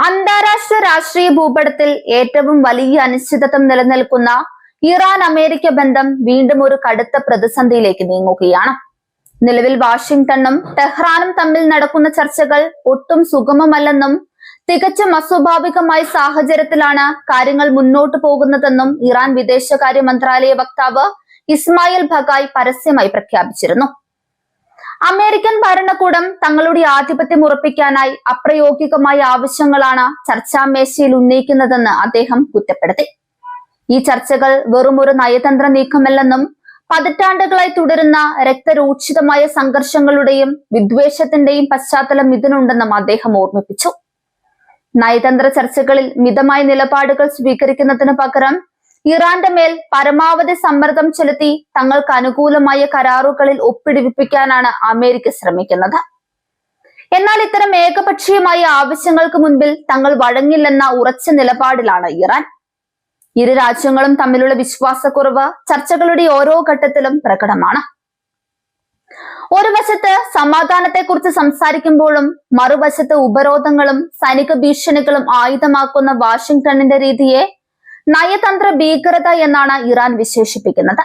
അന്താരാഷ്ട്ര രാഷ്ട്രീയ ഭൂപടത്തിൽ ഏറ്റവും വലിയ അനിശ്ചിതത്വം നിലനിൽക്കുന്ന ഇറാൻ അമേരിക്ക ബന്ധം വീണ്ടും ഒരു കടുത്ത പ്രതിസന്ധിയിലേക്ക് നീങ്ങുകയാണ്. നിലവിൽ വാഷിംഗ്ടണും ടെഹ്റാനും തമ്മിൽ നടക്കുന്ന ചർച്ചകൾ ഒട്ടും സുഗമമല്ലെന്നും തികച്ചും അസ്വാഭാവികമായ സാഹചര്യത്തിലാണ് കാര്യങ്ങൾ മുന്നോട്ടു പോകുന്നതെന്നും ഇറാൻ വിദേശകാര്യ മന്ത്രാലയ വക്താവ് ഇസ്മായിൽ ബഗായി പരസ്യമായി പ്രഖ്യാപിച്ചിരുന്നു. അമേരിക്കൻ ഭരണകൂടം തങ്ങളുടെ ആധിപത്യം ഉറപ്പിക്കാനായി അപ്രായോഗികമായ ആവശ്യങ്ങളാണ് ചർച്ചാമേശയിൽ ഉന്നയിക്കുന്നതെന്ന് അദ്ദേഹം കുറ്റപ്പെടുത്തി. ഈ ചർച്ചകൾ വെറും ഒരു നയതന്ത്ര നീക്കമല്ലെന്നും പതിറ്റാണ്ടുകളായി തുടരുന്ന രക്തരൂക്ഷിതമായ സംഘർഷങ്ങളുടെയും വിദ്വേഷത്തിന്റെയും പശ്ചാത്തലം ഇതിനുണ്ടെന്നും അദ്ദേഹം ഓർമ്മിപ്പിച്ചു. നയതന്ത്ര ചർച്ചകളിൽ മിതമായ നിലപാടുകൾ സ്വീകരിക്കുന്നതിന് പകരം ഇറാന്റെ മേൽ പരമാവധി സമ്മർദ്ദം ചെലുത്തി തങ്ങൾക്ക് അനുകൂലമായ കരാറുകളിൽ ഒപ്പിടിവിപ്പിക്കാനാണ് അമേരിക്ക ശ്രമിക്കുന്നത്. എന്നാൽ ഇത്തരം ഏകപക്ഷീയമായ ആവശ്യങ്ങൾക്ക് മുൻപിൽ തങ്ങൾ വഴങ്ങില്ലെന്ന ഉറച്ച നിലപാടിലാണ് ഇറാൻ. ഇരു രാജ്യങ്ങളും തമ്മിലുള്ള വിശ്വാസക്കുറവ് ചർച്ചകളുടെ ഓരോ ഘട്ടത്തിലും പ്രകടമാണ്. ഒരു വശത്ത് സമാധാനത്തെക്കുറിച്ച് സംസാരിക്കുമ്പോഴും മറുവശത്ത് ഉപരോധങ്ങളും സൈനിക ഭീഷണികളും ആയുധമാക്കുന്ന വാഷിംഗ്ടണിന്റെ രീതിയെ നയതന്ത്ര ഭീകരത എന്നാണ് ഇറാൻ വിശേഷിപ്പിക്കുന്നത്.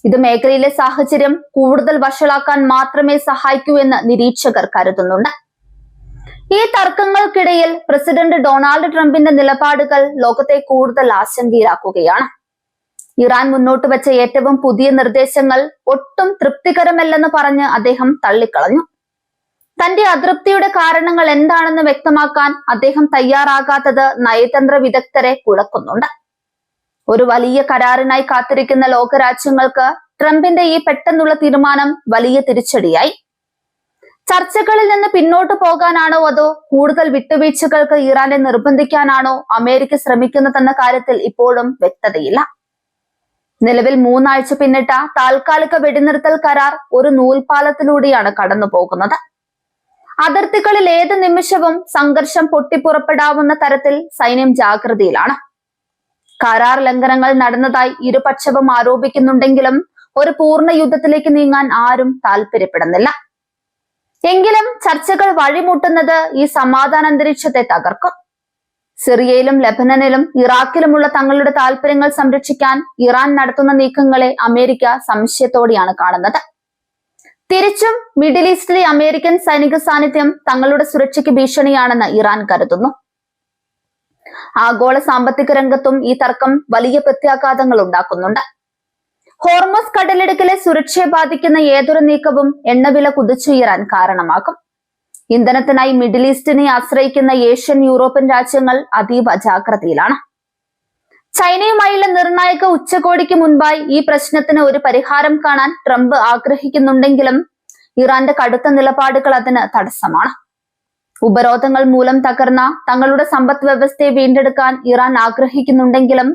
ഇത് മേഖലയിലെ സാഹചര്യം കൂടുതൽ വഷളാക്കാൻ മാത്രമേ സഹായിക്കൂ എന്ന് നിരീക്ഷകർ കരുതുന്നുണ്ട്. ഈ തർക്കങ്ങൾക്കിടയിൽ പ്രസിഡന്റ് ഡൊണാൾഡ് ട്രംപിന്റെ നിലപാടുകൾ ലോകത്തെ കൂടുതൽ ആശങ്കയിലാക്കുകയാണ്. ഇറാൻ മുന്നോട്ട് വെച്ച ഏറ്റവും പുതിയ നിർദ്ദേശങ്ങൾ ഒട്ടും തൃപ്തികരമല്ലെന്ന് പറഞ്ഞ് അദ്ദേഹം തള്ളിക്കളഞ്ഞു. തന്റെ അതൃപ്തിയുടെ കാരണങ്ങൾ എന്താണെന്ന് വ്യക്തമാക്കാൻ അദ്ദേഹം തയ്യാറാകാത്തത് നയതന്ത്ര വിദഗ്ധരെ കുഴക്കുന്നുണ്ട്. ഒരു വലിയ കരാറിനായി കാത്തിരിക്കുന്ന ലോകരാജ്യങ്ങൾക്ക് ട്രംപിന്റെ ഈ പെട്ടെന്നുള്ള തീരുമാനം വലിയ തിരിച്ചടിയായി. ചർച്ചകളിൽ നിന്ന് പിന്നോട്ട് പോകാനാണോ അതോ കൂടുതൽ വിട്ടുവീഴ്ചകൾക്ക് ഇറാനെ നിർബന്ധിക്കാനാണോ അമേരിക്ക ശ്രമിക്കുന്നതെന്ന കാര്യത്തിൽ ഇപ്പോഴും വ്യക്തതയില്ല. നിലവിൽ 3 ആഴ്ച പിന്നിട്ട താൽക്കാലിക വെടിനിർത്തൽ കരാർ ഒരു നൂൽപാലത്തിലൂടെയാണ് കടന്നു പോകുന്നത്. അതിർത്തികളിൽ ഏത് നിമിഷവും സംഘർഷം പൊട്ടിപ്പുറപ്പെടാവുന്ന തരത്തിൽ സൈന്യം ജാഗ്രതയിലാണ്. കരാർ ലംഘനങ്ങൾ നടന്നതായി ഇരുപക്ഷവും ആരോപിക്കുന്നുണ്ടെങ്കിലും ഒരു പൂർണ്ണ യുദ്ധത്തിലേക്ക് നീങ്ങാൻ ആരും താല്പര്യപ്പെടുന്നില്ല. എങ്കിലും ചർച്ചകൾ വഴിമുട്ടുന്നത് ഈ സമാധാന അന്തരീക്ഷത്തെ തകർക്കും. സിറിയയിലും ലെബനനിലും ഇറാഖിലുമുള്ള തങ്ങളുടെ താല്പര്യങ്ങൾ സംരക്ഷിക്കാൻ ഇറാൻ നടത്തുന്ന നീക്കങ്ങളെ അമേരിക്ക സംശയത്തോടെയാണ് കാണുന്നത്. തിരിച്ചും മിഡിൽ ഈസ്റ്റിലെ അമേരിക്കൻ സൈനിക സാന്നിധ്യം തങ്ങളുടെ സുരക്ഷയ്ക്ക് ഭീഷണിയാണെന്ന് ഇറാൻ കരുതുന്നു. ആഗോള സാമ്പത്തിക രംഗത്തും ഈ തർക്കം വലിയ പ്രത്യാഘാതങ്ങൾ ഉണ്ടാക്കുന്നുണ്ട്. ഹോർമസ് കടലിടുക്കിലെ സുരക്ഷയെ ബാധിക്കുന്ന ഏതൊരു നീക്കവും എണ്ണവില കുതിച്ചുയരാൻ കാരണമാകും. ഇന്ധനത്തിനായി മിഡിൽ ഈസ്റ്റിനെ ആശ്രയിക്കുന്ന ഏഷ്യൻ യൂറോപ്യൻ രാജ്യങ്ങൾ അതീവ ജാഗ്രതയിലാണ്. ചൈനയുമായുള്ള നിർണായക ഉച്ചകോടിക്ക് മുൻപായി ഈ പ്രശ്നത്തിന് ഒരു പരിഹാരം കാണാൻ ട്രംപ് ആഗ്രഹിക്കുന്നുണ്ടെങ്കിലും ഇറാന്റെ കടുത്ത നിലപാടുകൾ അതിന് തടസ്സമാണ്. ഉപരോധങ്ങൾ മൂലം തകർന്ന തങ്ങളുടെ സമ്പദ് വ്യവസ്ഥയെ വീണ്ടെടുക്കാൻ ഇറാൻ ആഗ്രഹിക്കുന്നുണ്ടെങ്കിലും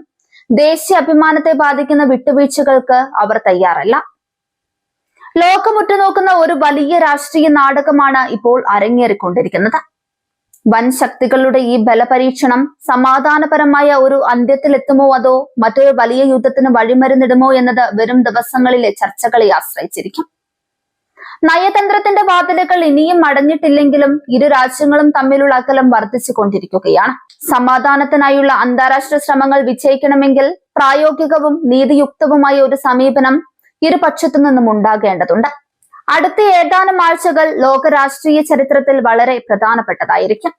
ദേശീയ അഭിമാനത്തെ ബാധിക്കുന്ന വിട്ടുവീഴ്ചകൾക്ക് അവർ തയ്യാറല്ല. ലോകം ഉറ്റുനോക്കുന്ന ഒരു വലിയ രാഷ്ട്രീയ നാടകമാണ് ഇപ്പോൾ അരങ്ങേറിക്കൊണ്ടിരിക്കുന്നത്. വൻ ശക്തികളുടെ ഈ ബലപരീക്ഷണം സമാധാനപരമായ ഒരു അന്ത്യത്തിലെത്തുമോ അതോ മറ്റൊരു വലിയ യുദ്ധത്തിന് വഴിമരുന്നിടുമോ എന്നത് വരും ദിവസങ്ങളിലെ ചർച്ചകളെ ആശ്രയിച്ചിരിക്കും. നയതന്ത്രത്തിന്റെ വാതിലുകൾ ഇനിയും അടഞ്ഞിട്ടില്ലെങ്കിലും ഇരു രാജ്യങ്ങളും തമ്മിലുള്ള അകലം വർദ്ധിച്ചു കൊണ്ടിരിക്കുകയാണ്. സമാധാനത്തിനായുള്ള അന്താരാഷ്ട്ര ശ്രമങ്ങൾ വിജയിക്കണമെങ്കിൽ പ്രായോഗികവും നീതിയുക്തവുമായ ഒരു സമീപനം ഇരുപക്ഷത്തു നിന്നും ഉണ്ടാകേണ്ടതുണ്ട്. അടുത്ത ഏതാനും ആഴ്ചകൾ ലോക രാഷ്ട്രീയ ചരിത്രത്തിൽ വളരെ പ്രധാനപ്പെട്ടതായിരിക്കും.